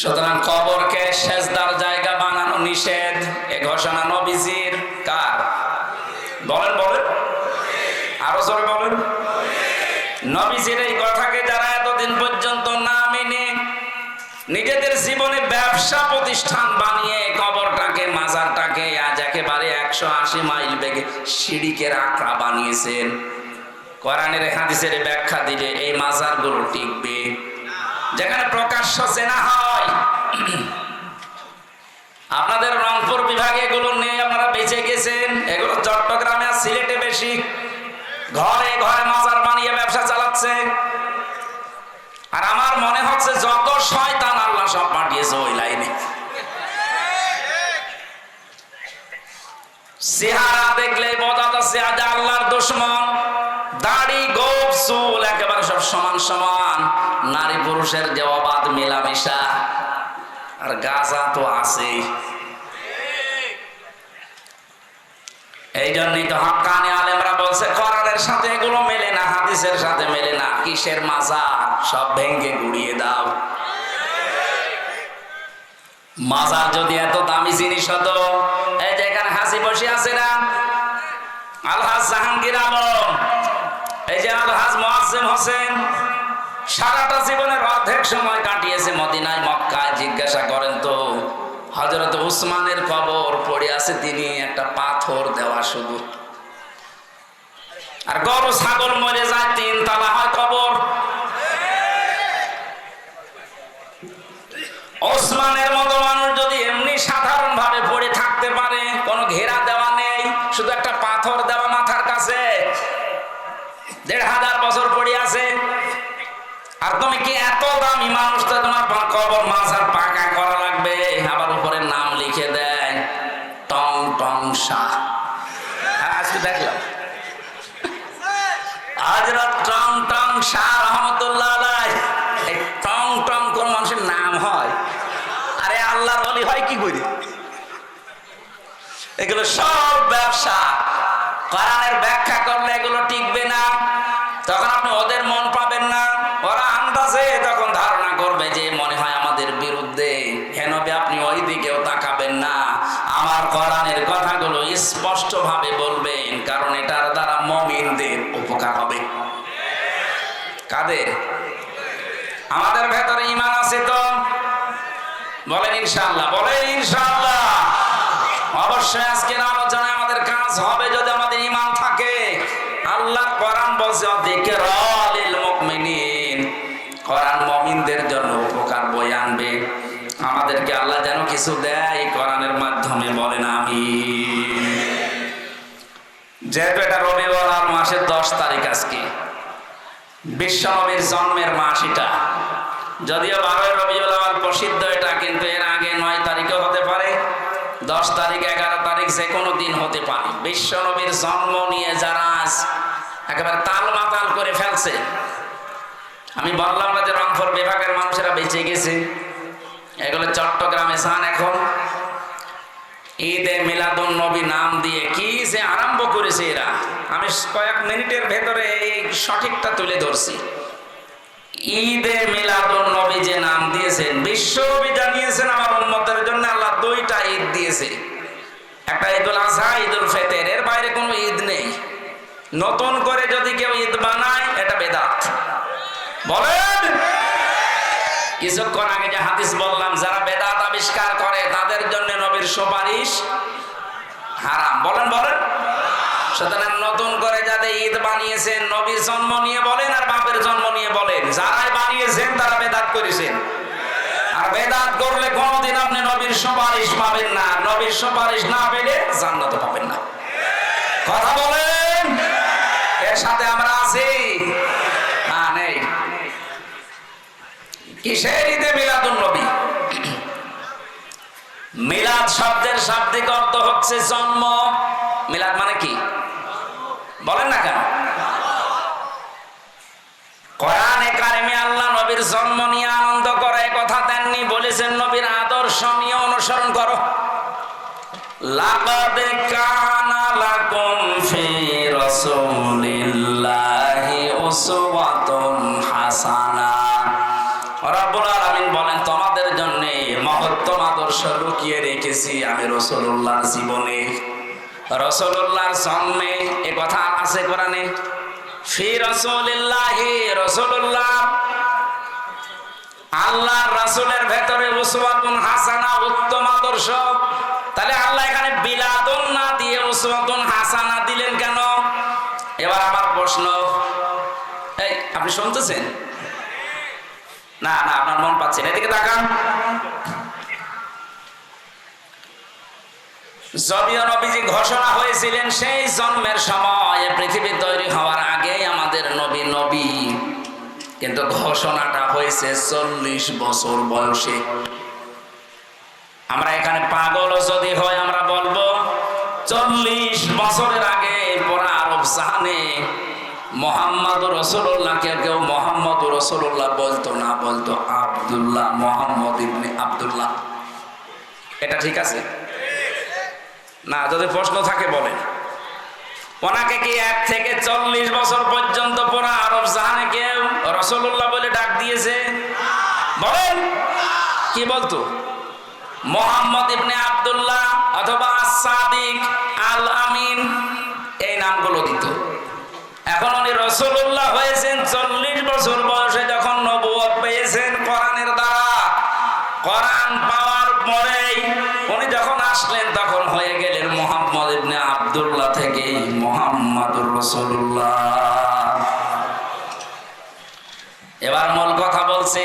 সুতরাং কবরকে সেজদার জায়গা বানানো নিষেধ। এ ঘোষণা নবীজির। কার? বলেন বলেন, আরো জোরে বলেন। নবীজির এই কথাকে যারা এতদিন পর্যন্ত না মেনে নিজেদের জীবনে ব্যবসা প্রতিষ্ঠান বানিয়ে কবরটাকে, মাজারটাকে আজ একেবারে 180 মাইল বেগে সিঁড়িকে রাখা বানিয়েছেন, কোরআনের হাদিসের ব্যাখ্যা দিলে এই মাজারগুলো টিকবে। যেখানে প্রকাশ্য জেনা হয়, আপনাদের রংপুর বিভাগে এগুলো নেই, আপনারা বেঁচে গেছেন। এগুলো চট্টগ্রামে আর সিলেটে বেশি। ঘরে ঘরে মাজার বানিয়ে ব্যবসা চালাচ্ছে। আর আমার মনে হচ্ছে যত শয়তান আল্লাহ সব পাঠিয়েছে ওই লাইনে। চেহারা দেখলে বোঝা যাচ্ছে আজ আল্লাহর দুশমন। দাড়ি, গোঁফ, চুল একেবারে সব সমান সমান। নারী পুরুষের যে অবাধ মেলামেশা, আর গাঁজা তো আছেই। এই জন্যই তো হক্কানি আলেমরা বলছে কোরআনের সাথে এগুলো মেলে না, হাদিসের সাথে মেলে না। কিসের মাজার? সব ভেঙ্গে গুড়িয়ে দাও। মাজার যদি এত দামি জিনিস হতো, এই যে এখানে হাসি বসে আছে না, আলহাজ জাহাঙ্গীর আলম, এই যে আলহাজ মুআজ্জেম হোসেন, সারাটা জীবনের অর্ধেক সময় কাটিয়েছে মদিনায়, মক্কায়। জিজ্ঞাসা করেন তো, হযরত উসমানের কবর পড়ে আছে, তিনি একটা পাথর দেওয়া শুধু। আর গরু ছাগল মরে যায়, 3 তলা হয় কবর। ওসমানের মতো মানুষ যদি এমনি সাধারণ ভাবে পড়ে থাকতে পারে, কোনো ঘেরা দেওয়া নেই, শুধু একটা পাথর দেওয়া মাথার কাছে, 1500 বছর পড়ে আছে, আর তুমি কি এত দামি মানুষ তো তোমার কবর মাজার পাকা করা লাগবে? আবার উপরে নাম লিখে দেয় টং টং শাহ। আজকে দেখলাম হযরত টং টং শাহ রহমতুল্লাহ আলাইহি। এই টং টং কোন মানুষের নাম হয়? আরে আল্লাহর ওলি হয় কি করে? এগুলো সব ব্যবসা। কোরআনের ব্যাখ্যা করলে এগুলো টিকবে না। তখন আপনি ওদের মন পাবেন না। ওরা আন্দাজে তখন ধারণা করবে যে মনে হয় আমাদের বিরুদ্ধে। হে নবী, আপনি ওই দিকেও তাকাবেন না, আমার কোরআনের কথাগুলো স্পষ্ট ভাবে বলবেন, কারণ এটার দ্বারা মুমিনদের উপকার হবে। কাদের? আমাদের ভেতরে ঈমান আছে তো? বলেন ইনশাআল্লাহ, বলেন ইনশাআল্লাহ। অবশ্যই আজকের আলোচনায় আমাদের কাজ হবে যদি আমাদের ঈমান থাকে। আল্লাহ কোরআন বলছে যিকরা লিল মুমিনিন, কোরআন মুমিনদের জন্য উপকার বয়ে আনবে। আমাদেরকে আল্লাহ যেন কিছু দেয় কোরআনের মাধ্যমে, বলেন আমিন। যেহেতু এটা রবিউল আউয়াল মাসের 10 তারিখ, আজকে বিশ্বনবীর জন্মের মাস। এটা যদিও 12 রবিউল আউয়াল প্রসিদ্ধ এটা, কিন্তু এর আগে 9 তারিখও হতে পারে, 10 তারিখ, 11 তারিখ, যে কোনো দিন হতে পারে। বিশ্বনবীর জন্ম নিয়ে যারা আজ একেবারে তাল মাতাল করে ফেলছে, আমি বললাম না যে রংপুর বিভাগের মানুষেরা বেঁচে গেছে, এগুলো চট্টগ্রামে যান এখন ঈদে মিলাদুন নবী নাম দিয়ে কি যে আরম্ভ করেছে এরা। আমি কয়েক মিনিটের ভেতরে এই সঠিকটা তুলে ধরছি। ঈদে মিলাদুন নবী যে নাম দিয়েছেন, বিশ্বনবী জানিয়েছেন আমার উম্মতের জন্য আল্লাহ 2টা ঈদ দিয়েছে, একটা ঈদুল আযহা, ঈদুল ফিতর। এর বাইরে কোনো ঈদ নেই। নতুন করে যদি কেউ ঈদ বানায়, এটা বেদাত। বলেন। কিছুক্ষণ আগে যে হাদিস বললাম, যারা বেদাত আবিষ্কার করে তাদের জন্য নবীর সুপারিশ হারাম। বলেন বলেন। সুতরাং নতুন করে যাদের ঈদ বানিয়েছেন, নবীর জন্ম নিয়ে বলেন আর বাপের জন্ম নিয়ে বলেন, যারাই বানিয়েছেন তারা বেদাত করেছেন। আর বেদাত করলে কোনোদিন আপনি নবীর সুপারিশ পাবেন না। নবীর সুপারিশ না পেলে জান্নাত পাবেন না। কথা বলেন। এর সাথে আমরা আছি না? নেই। কিসের ঈদে মিলাদুন নবী? মিলাদ শব্দের শাব্দিক অর্থ হচ্ছে জন্ম। মিলাদ মানে কি? বলেন না কেন? কোরআনে কারিমে আল্লাহ নবীর জন্ম নিয়ে আনন্দ করে কথা দেননি, বলেছেন নবীর আদর্শ নিয়ে অনুসরণ করো। লাকাদ কানা লাকুম ফি রাসূলিল্লাহি উসওয়াতুন হাসানাহ। রব্বুল আলামিন বলেন, তোমাদের জন্য মহত্তম আদর্শ লুকিয়ে রেখেছি আমি রাসূলুল্লাহর জীবনে, রাসূলুল্লাহর জন্মে। এ কথা আছে কোরআনে, ফি রাসূলিল্লাহি, রাসূলুল্লাহ আল্লাহর রাসূলের ভেতরে উসওয়াতুন হাসানা, উত্তম আদর্শ। তাহলে আল্লাহ এখানে বিলাদুন না দিয়ে উসওয়াতুন হাসানা দিলেন কেন? এবার আমার প্রশ্ন, এই আপনি শুনতেছেন? না না, আপনার মন পাচ্ছেন, এদিকে তাকান। যদিও নবীজি ঘোষণা হয়েছিলেন সেই জন্মের সময়, পৃথিবী তৈরি হওয়ার আগেই আমাদের নবী নবী, কিন্তু ঘোষণাটা হয়েছে 40 বছর বয়সে। আমরা এখানে পাগল যদি হয় আমরা বলবো 40 বছরের আগে পুরা আরব জাহানে মুহাম্মদুর রাসূলুল্লাহকে কেউ মুহাম্মদুর রাসূলুল্লাহ বলতো না, বলতো আব্দুল্লাহ, মুহাম্মদ ইবনে আব্দুল্লাহ। এটা ঠিক আছে না? যদি প্রশ্ন থাকে বলেন। ওনাকে কি 1 থেকে 40 বছর পর্যন্ত পুরা আরব জাহানে কেউ রাসূলুল্লাহ বলে ডাক দিয়েছে? বলেন কি বলতো? মুহাম্মদ ইবনে আব্দুল্লাহ অথবা আস-সাদিক, আল আমিন, এই নামগুলো দিত। এখন উনি রাসূলুল্লাহ হয়েছেন 40 বছর বয়সে, যখন নবুয়ত পেয়েছেন কোরআনের দ্বারা। কোরআন পাওয়ার পরেই উনি যখন আসলেন তখন হয়ে গেলেন মুহাম্মদ ইবনে আব্দুল্লাহ থেকে মুহাম্মাদুর রাসূলুল্লাহ। এবার মূল কথা বলছি,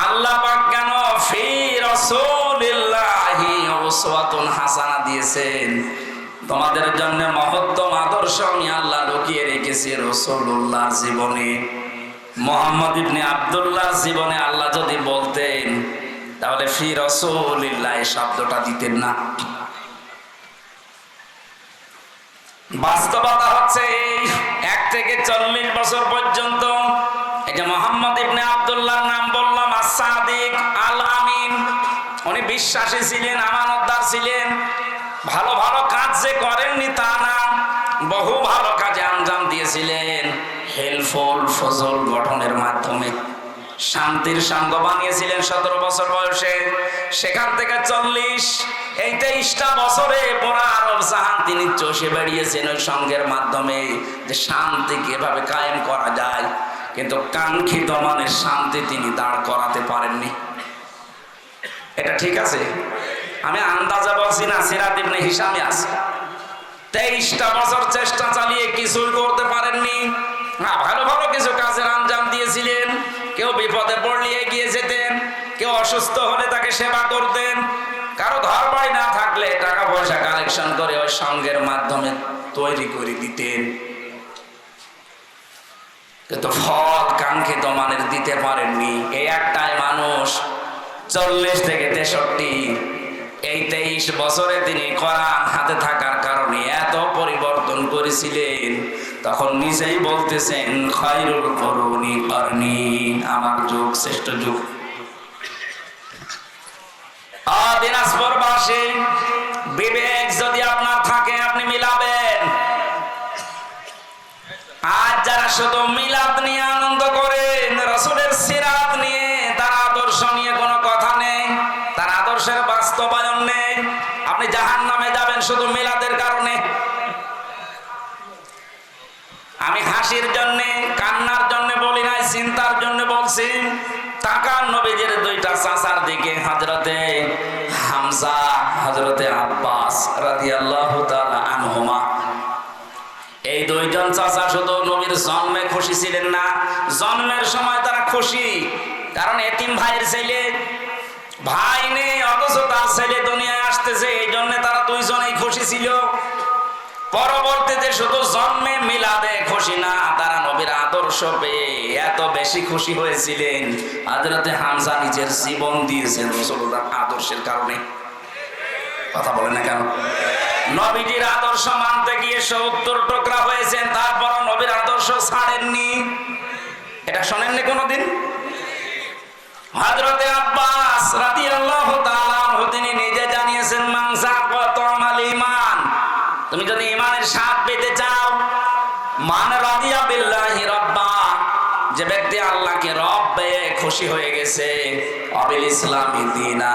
আল্লাহ পাক কেন ফি রাসূলিল্লাহি উসওয়াতুন হাসানা দিয়েছেন? তোমাদের জন্য মহত্তম আদর্শ আমি আল্লাহ লুকিয়ে রেখেছি রাসূলুল্লাহর জীবনে। মুহাম্মদ ইবনে আব্দুল্লাহর জীবনে আল্লাহ যদি বলতেন তাহলে ফি রাসূলিল্লাহ শব্দটা দিতেন না। বাস্তবতা হচ্ছে এই 1 থেকে 40 বছর পর্যন্ত এই যে মুহাম্মদ ইবনে আব্দুল্লাহর নাম বললাম, আস-সাদিক, আল আমিন, উনি বিশ্বাসী ছিলেন, আমানতদার ছিলেন। ভালো ভালো কাজ যে করেননি তা না, বহু ভালো কাজে আঞ্জাম দিয়েছিলেন। হেলফুল ফজল গঠনের মাধ্যমে শান্তির সঙ্গ বানিয়েছিলেন 17 বছর বয়সে। সেখান থেকে 40, এই 23টা বছরে পুরা আরব জাহান তিনি চষে বেরিয়েছেন ওই সঙ্গের মাধ্যমে, যে শান্তি কিভাবে কায়েম করা যায়। কিন্তু কাঙ্ক্ষিত মানের শান্তি তিনি দাঁড় করাতে পারেননি। এটা ঠিক আছে? আমি আন্দাজে বলছি না, সিরাত ইবনে হিশামে আছে। 23টা বছর চেষ্টা চালিয়ে কিছুই করতে পারেননি। না, ভালো ভালো কিছু কাজের আঞ্জাম দিয়েছিলেন। কেউ বিপদে পড়লে এগিয়ে যেতেন, কেউ অসুস্থ হলে তাকে সেবা করতেন, কারো ঘর বাড়ি না থাকলে টাকা পয়সা কালেকশন করে ওই সঙ্গের মাধ্যমে তৈরি করে দিতেন। কিন্তু ফল কাঙ্ক্ষিত মানের দিতে পারেননি। এই একটাই মানুষ 40 থেকে 63, এই 23 বছরে তিনি কোরআন হাতে থাকার কারণে এত পরিবর্তন করেছিলেন। তখন নিজেই বলতেছেন খায়রুল কুরুনি কারনি, আমার যুগ শ্রেষ্ঠ যুগ। দিনাজপুরবাসী, বিবেক যদি আপনার থাকে আপনি মিলাবেন। আজ যারা শুধু মিলাদ নিয়ে আনন্দ করেন, রাসূলের সিরাত নিয়ে, তার আদর্শ নিয়ে কোনো কথা নেই, তার আদর্শের বাস্তবায়ন নেই। আপনি জাহান্নামে যাবেন শুধু মিলাদের কারণে। আমি হাসির জন্য, কান্নার জন্য বলি নাই, চিন্তার জন্য বলছি। তাকান নবীজির 2টা চাচার দিকে, হযরতে হামজা, হযরতে আব্বাস রাদিয়াল্লাহু তাআলা আনহুমা। এই 2 জন চাচা শুধু নবীর জন্মে খুশি ছিলেন না, জন্মের সময় তারা খুশি, কারণ এতিম ভাইয়ের ছেলে, ভাই নেই অথচ তার ছেলে দুনিয়ায় আসতেছে, এই জন্য তারা 2 জনেই খুশি ছিল। পরবর্তীতে শুধু জন্মে মিলাদে খুশি না, তারা নবীর আদর্শ পেয়ে এত বেশি খুশি হয়েছিলেন, হযরতে হামজা নিজের জীবন দিয়েছেন রাসূলুল্লাহর আদর্শের কারণে। কথা বলেন না কেন? নবীজির আদর্শ মানতে গিয়ে 70 টুকরা হয়েছেন, তারপর নবীর আদর্শ ছাড়েননি। এটা শোনেননি কোনোদিন? হযরতে আব্বাস রাদিয়াল্লাহু তাআলা আনহু তিনি নিজে জানিয়েছেন, মান যাকা তামাল ঈমান, তুমি যদি ঈমানের স্বাদ পেতে চাও, মান রাদিয়া বিল্লাহি রাব্বা, যে ব্যক্তি আল্লাহকে রব পেয়ে খুশি হয়ে গেছে, অবিল ইসলাম ইসলামি দীনা,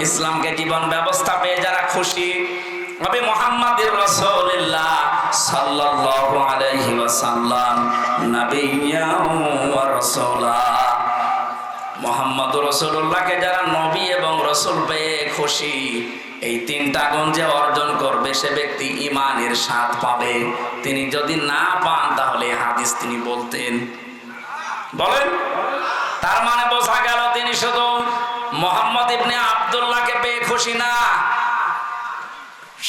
ইসলামকে জীবন ব্যবস্থা পেয়ে যারা খুশি, নবী মুহাম্মদুর রাসূলুল্লাহ সাল্লাল্লাহু আলাইহি ওয়াসাল্লাম নবিয়্যা ওয়া রাসূলা, মুহাম্মদুর রাসূলুল্লাহকে যারা নবী এবং রাসূল পেয়ে খুশি, এই তিনটা গুণ যে অর্জন করবে সে ব্যক্তি ঈমানের স্বাদ পাবে। তিনি যদি না পান তাহলে হাদিস তিনি বলতেন। বলেন, তার মানে বোঝা গেল তিনি শুধু মুহাম্মদ ইবনে আব্দুল্লাহকে পেয়ে খুশি না,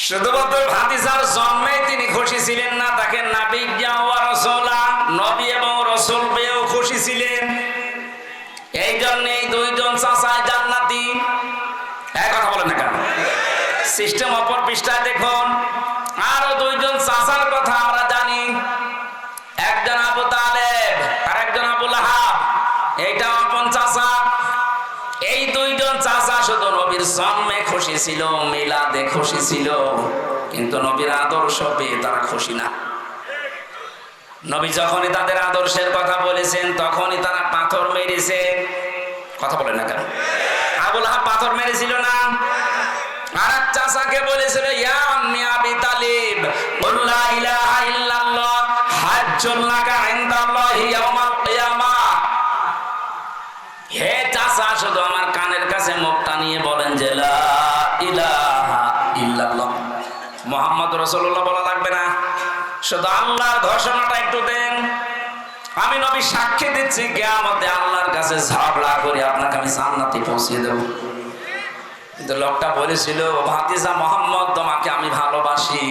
শুধুমাত্র ভাতিজার জন্মে তিনি খুশি ছিলেন না, তাকে নাবিয়্যা ওয়া রাসূলা, নবী এবং রাসূল পেয়েও খুশি ছিলেন। এই জন্যে এই দুইজন চাচাই জান্নাতি। এক কথা বলেন না কেন? সিস্টেম অপর পৃষ্ঠায় দেখুন, আরো দুইজন চাচার কথা আমরা জানি, একজন আবু তালেব আর একজন আবু লাহাব, এইটা আপন চাচা। এই দুইজন চাচা শুধু নবীর জন্মে খুশি ছিল, মিলাদে খুশি ছিল, কিন্তু নবীর আদর্শ পেয়ে তারা খুশি না। নবী যখনই তাদের আদর্শের কথা বলেছেন তখনই তারা পাথর মেরেছে। কথা বলেন না কেন? আবু লাহাব পাথর মেরেছিল না? আর এক চাচাকে বলেছিল, ইয়া আম্মি আবি তালিব লা ইলাহা ইল্লাল্লাহ হাজ্জুল লাকা ইনদাল্লাহি ইয়াউমাল কিয়ামাহ। হে চাচা, শুধু আমার কানের কাছে মুখটা নিয়ে বলেন যে লা ইলাহা ইল্লাল্লাহ, মুহাম্মদ রাসূলুল্লাহ বলা লাগবে না, শুধু আল্লাহর ঘোষণাটা একটু দেন, আমি নবী সাক্ষী দিচ্ছি কিয়ামতে আল্লাহর কাছে ঝগড়া করে আপনাকে আমি জান্নাতে পৌঁছিয়ে দেব। কিন্তু লোকটা বলেছিল, ভাতিজা মুহাম্মদ, তোমাকে আমি ভালোবাসি,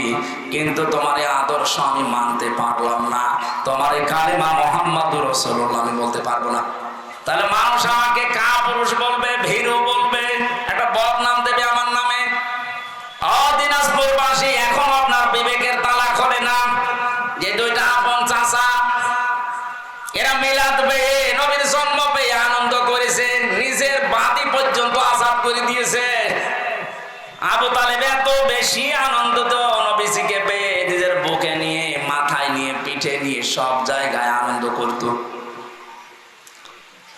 কিন্তু তোমার এই আদর্শ আমি মানতে পারলাম না, তোমার এই কালেমা মুহাম্মদুর রাসূলুল্লাহ আমি বলতে পারবো না। তাহলে মানুষ আমাকে কাপুরুষ বলবে, ভীরু বলবে, একটা বদনাম দেবে আমার নামে। দিনাজপুরবাসী, এখন আপনার বিবেকের তালা খোলে না যে দুইটা আপন চাচা এরা মিলাদ পেয়ে, নবীর জন্ম পেয়ে আনন্দ করেছে, নিজের বাতি পর্যন্ত আযাদ করে দিয়েছে। আবু তালেব এত বেশি আনন্দিত নবীজিকে পেয়ে, নিজের বুকে নিয়ে, মাথায় নিয়ে, পিঠে নিয়ে সব জায়গায় আনন্দ করত।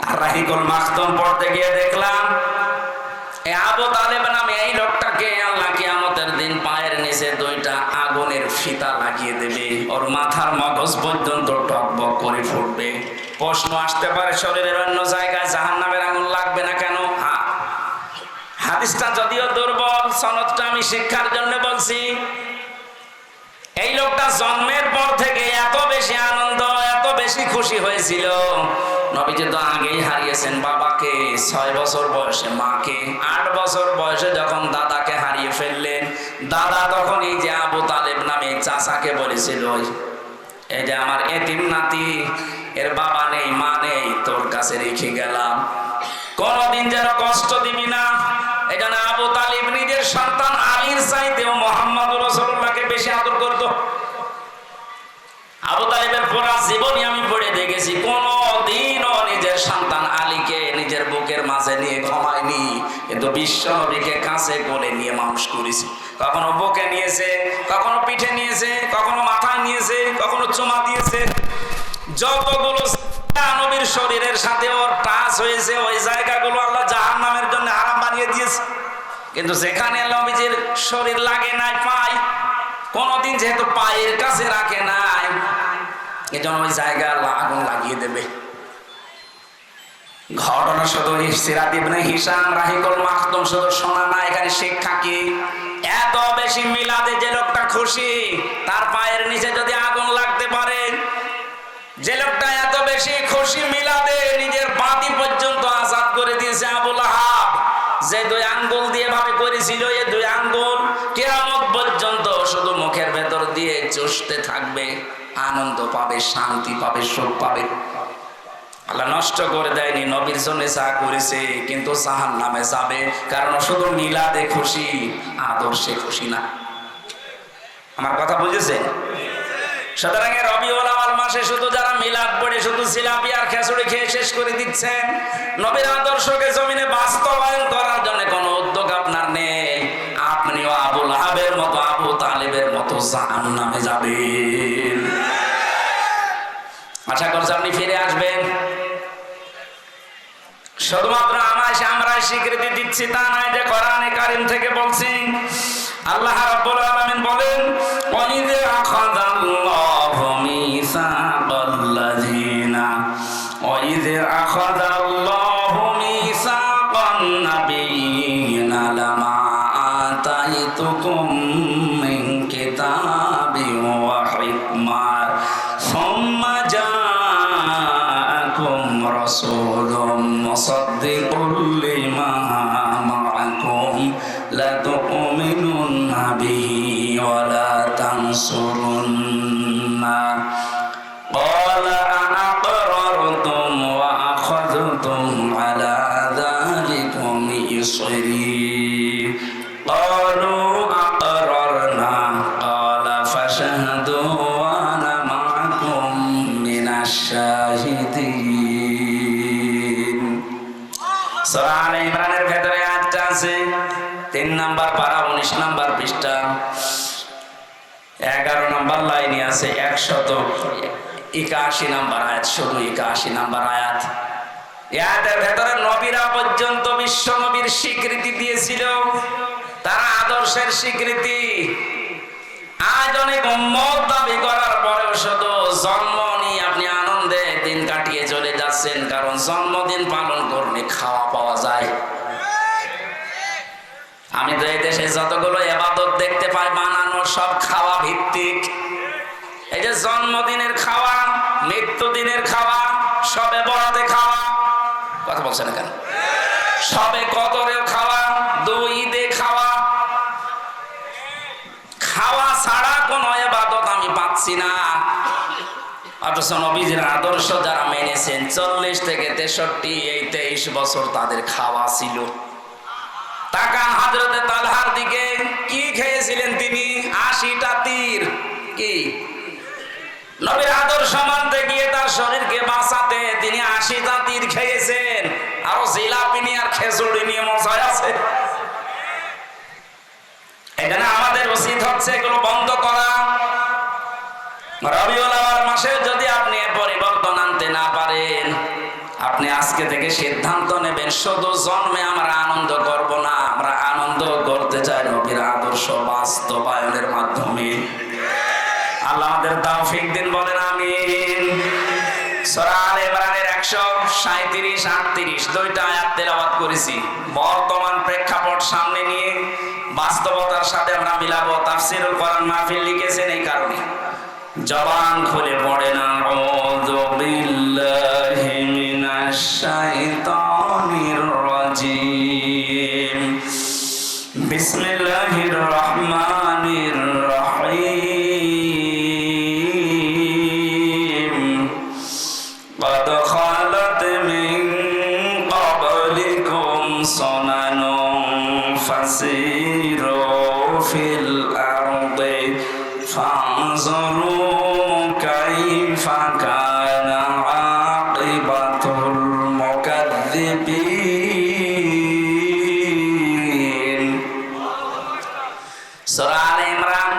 আর রাহিকুল মাখতুম পড়তে গিয়ে দেখলাম এই আবু তালেব নামে এই লোকটাকে আল্লাহ কিয়ামতের দিন পায়ের নিচে দুইটা আগুনের ফিতা লাগিয়ে দেবে, ওর মাথার মগজ পর্যন্ত টকবক করে ফুটবে। প্রশ্ন আসতে পারে, শরীরের অন্য জায়গায় জাহান্নামের আগুন লাগবে না কেন? হাদিসটা যদিও দুর্বল, সনদটা আমি শিক্ষার জন্য বলছি। এই লোকটা জন্মের পর থেকে এত বেশি আনন্দ, এত বেশি খুশি হয়েছিল। নবীজি তো আগেই হারিয়েছেন বাবাকে, 6 বছর বয়সে মাকে, 8 বছর বয়সে যখন দাদাকে হারিয়ে ফেললেন, দাদা তখন এই যে আবু তালেব নামে চাচাকে বলেছিল, এই যে আমার এতিম নাতি, এর বাবা নেই, মা নেই, তোর কাছে রেখে গেলাম, কোনদিন যেন কষ্ট দিবি না। এই জন্য আবু তালিব নিজের সন্তান আলীর চাইতেও মুহাম্মদুর রাসূলুল্লাহকে বেশি আদর করত। আবু তালিবের পুরা জীবনী আমি পড়ে দেখেছি, কোনদিনও নিজের সন্তান আলীকে নিজের বুকের মাঝে নিয়ে ঘুমায়নি, কিন্তু বিশ্ব নবীকে কাছে কোলে নিয়ে মানুষ করেছে। কখনো বুকে নিয়েছে, কখনো পিঠে নিয়েছে, কখনো মাথায় নিয়েছে, কখনো চুমা দিয়েছে। যতগুলো নবীর শরীরের সাথে ওর টাচ হয়েছে, ওই জায়গাগুলো আল্লাহ জাহান্নামের জন্য হারাম বানিয়ে দিয়েছে। কিন্তু যেখানে নবীজির শরীর লাগে নাই, পায় কোনদিন যেহেতু পায়ের কাছে রাখে নাই, এজন্য ওই জায়গায় আল্লাহ আগুন লাগিয়ে দেবে। ঘটনা শুধু সিরাত ইবনে হিশাম রাহিকুল মাখতুম শুধু শোনা না, এখানে শিক্ষা কি? এত বেশি মিলাদে যে লোকটা খুশি, তার পায়ের নিচে যদি আগুন লাগতে পারে, যে লোকটা এত বেশি খুশি মিলাদে নিজের বাতি পর্যন্ত আযাদ করে দিয়েছে আবু লাহাব, যে 2 আঙ্গুল দিয়ে ভাবে করেছিল, এই 2 আঙ্গুল কিয়ামত পর্যন্ত শুধু মুখের ভেতর দিয়ে চুষতে থাকবে, আনন্দ পাবে, শান্তি পাবে, সুখ পাবে। আল্লাহ নষ্ট করে দেয়নি, নবীর জন্য যা করেছে, কিন্তু জাহান্নামে যাবে, কারণ শুধু মিলাদে খুশি, আদর্শে খুশি না। আমার কথা বুঝেছেন? সুতরাং রবিউল আউয়াল মাসে শুধু যারা মিলাদ পড়ে শুধু জিলাপি আর খিচুড়ি খেয়ে শেষ করে দিচ্ছেন, নবীর আদর্শকে জমিনে বাস্তবায়ন করার জন্য কোনো উদ্যোগ আপনার নেই, আপনিও আবু লাহাবের মতো, আবু তালেবের মতো জাহান্নামে যাবেন। আশা করছি আপনি ফিরে আসবেন। শুধুমাত্র আমায় বাংলাদেশে আমরা স্বীকৃতি দিচ্ছি তা নয় যে কোরআনে কারীম থেকে বলছি। আল্লাহ রাব্বুল আলামিন বলেন, ওয়াইযা আখাযাল্লাহু মিসাকাল্লাযীনা ওয়াইযা আখাযাল্লাহু মিসাকান নাবিয়্যিনা লামা আতাইতুকুম মিন কিতাবিন ওয়া হিকমাহ সুম্মা জাআকুম রাসূলুম মুসাদ্দিকুল লিমা মা'আকুম লাতু'মিনুন্না বিহি ওয়া লা তানসুরুন্না ক্বালা আ'আকরারতুম ওয়া আখাযতুম আলা যালিকুম ইসরি ক্বালু আ'আকরারনা ক্বালা ফাশহাদু ওয়া আনা মা'আকুম মিনাশ শাহিদিন। সূরা আলে ইমরানের ভেতরে আয়াতটা আছে 3 নম্বর পারা 19 নম্বর পৃষ্ঠা 11 নম্বর লাইনে আছে 181 নম্বর আয়াত, শুধু 81 নম্বর আয়াত। এর ভেতরে নবীরা পর্যন্ত বিশ্ব নবীর স্বীকৃতি দিয়েছিল, তারা আদর্শের স্বীকৃতি। আজ অনেক উম্মত দাবি করার পরেও শুধু জন্ম নিয়ে আপনি আনন্দে দিন কাটিয়ে চলে যাচ্ছেন, কারণ জন্মদিন পালন করলে খাওয়া পাওয়া যায়। আমি তো এই দেশে যতগুলো ইবাদত দেখতে পাই বানানো সব খাওয়া ভিত্তিক। এই যে জন্মদিনের খাওয়া, মৃত্যুদিনের খাওয়া, সবে বরাতে খাওয়া, কথা বলছেন না কেন? সবে কদরেও খাওয়া, দুই ঈদে খাওয়া। খাওয়া ছাড়া কোনো ইবাদত আমি পাচ্ছি না। অথচ নবীজির আদর্শ যারা মেনেছেন 40 থেকে 63 এই 23 বছর তাদের খাওয়া ছিল। তাকান হযরতে তালহার দিকে, কি খেয়েছিলেন তিনি? 80টা তীর। কি নবীর আদর্শ মানতে গিয়ে তার শরীরকে বাঁচাতে তিনি 80টা তীর খেয়েছেন। আরো জিলাপি নিয়ে আর খেজুরি নিয়ে মজায় আছে। এখানে আমাদের উচিত হচ্ছে এগুলো বন্ধ করা। রবিউল আউয়াল মাসে যদি আপনি পরিবর্তন আনতে না পারেন, আপনি আজকে থেকে সিদ্ধান্ত নেবেন শুধু জন্মে আমরা আনন্দ করব না, আমরা আনন্দ করতে চাই নবীর আদর্শ বাস্তবায়নের মাধ্যমে। আল্লাহ আমাদের তৌফিক দিন, বলেন আমিন। সূরা আলে ইমরানের 137 38 দুইটা আয়াত তেলাওয়াত করেছি। বর্তমান প্রেক্ষাপট সামনে নিয়ে বাস্তবতার সাথে আমরা মিলাবো। তাফসীরুল কোরআন মাহফিল লিখেছেন এই কারণে, জবান খুলে পড়ে না আউযু বিল্লাহি মিনাশ শাইতানির রাজিম, বিসমিল্লাহির রহমানির রহিম, قد خلت من قبلكم سنن فسيروا في الأرض فانظروا كيف كان عاقبة المكذبين। সূরা আলে ইমরান,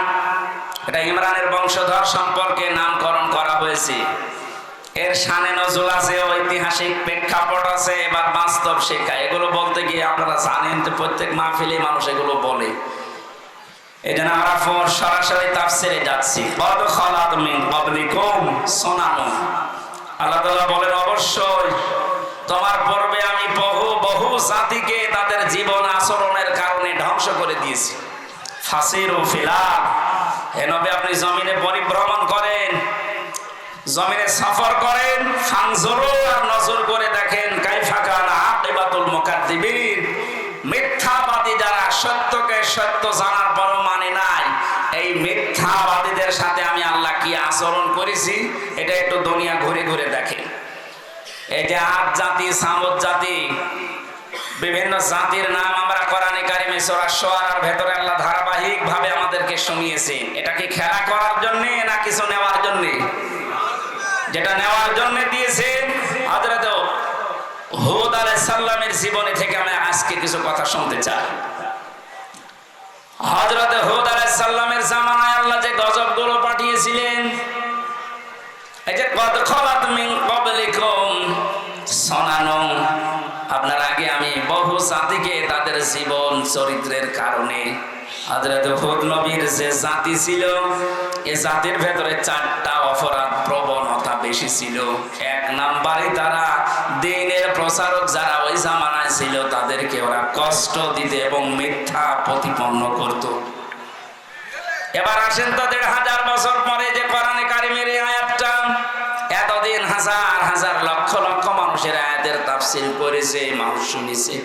এটা ইমরানের বংশধর সম্পর্কে নামকরণ করা হয়েছে। এর শানে নজুল আছে, ঐতিহাসিক প্রেক্ষাপট আছে, এবার বাস্তব শিক্ষা। এগুলো বলতে গিয়ে আপনারা জানেন তো প্রত্যেক মাহফিলে মানুষ এগুলো বলে। এই জন্য আমরা সরাসরি তাফসিরে যাচ্ছি। কদ খালাত মিন ক্বাবলিকুম সুনান, আল্লাহ তাআলা বলেন অবশ্যই তোমার পূর্বে আমি বহু জাতিকে তাদের জীবন আচরণের কারণে ধ্বংস করে দিয়েছি। ফাসিরু ফিল আরদ, হে নবী আপনি জমিনে পরিভ্রমণ করেন, জমিনে সফর করেন। ফানজুরু, আর নজর করে দেখেন, কাইফা কানা আকিবাতুল মুকাদ্দিবিন, মিথ্যাবাদী যারা সত্যকে সত্য জানার পরও মানে নাই, এই মিথ্যাবাদীদের সাথে আমি আল্লাহ কি আচরণ করেছি এটা একটু দুনিয়া ঘুরে ঘুরে দেখেন। এই যে আদ জাতি, সামুদ জাতি, বিভিন্ন জাতির নাম আমরা কোরআনে কারিমে সূরা শুআরার ভেতরে আল্লাহ ধারাবাহিক ভাবে আমাদেরকে শুনিয়েছেন। এটা কি খেলা করার জন্য না কিছু নেওয়ার জন্য? যেটা নেওয়ার জন্য দিয়েছেন হযরত হুদ আলাইহিস সালামের জীবনী থেকে আমি আজকে কিছু কথা শুনতে চাই। হযরত হুদ আলাইহিস সালামের জামানায় আল্লাহ যে গজবগুলো পাঠিয়েছিলেন, এই যে কদ খালাত মিন ক্বাবলিকুম সুনানুন, আপনার আগে আমি জাতিকে তাদের জীবন চরিত্রের কারণে। হযরত হুদ নবীর যে জাতি ছিল, এই জাতির ভেতরে 4টা অপরাধ প্রবণতা বেশি ছিল। 1 নম্বরে তারা দ্বীনের প্রচারক যারা ওই জামানায় ছিল তাদেরকে ওরা কষ্ট দিতে এবং মিথ্যা প্রতিপন্ন করত। এবার আসেন তো 1500 বছর পরে যে কোরআনে কারিমের এই আয়াতটা, এতদিন হাজার হাজার লক্ষ লক্ষ মানুষের আয়াতের তাফসীর করেছে, মানুষ শুনেছে,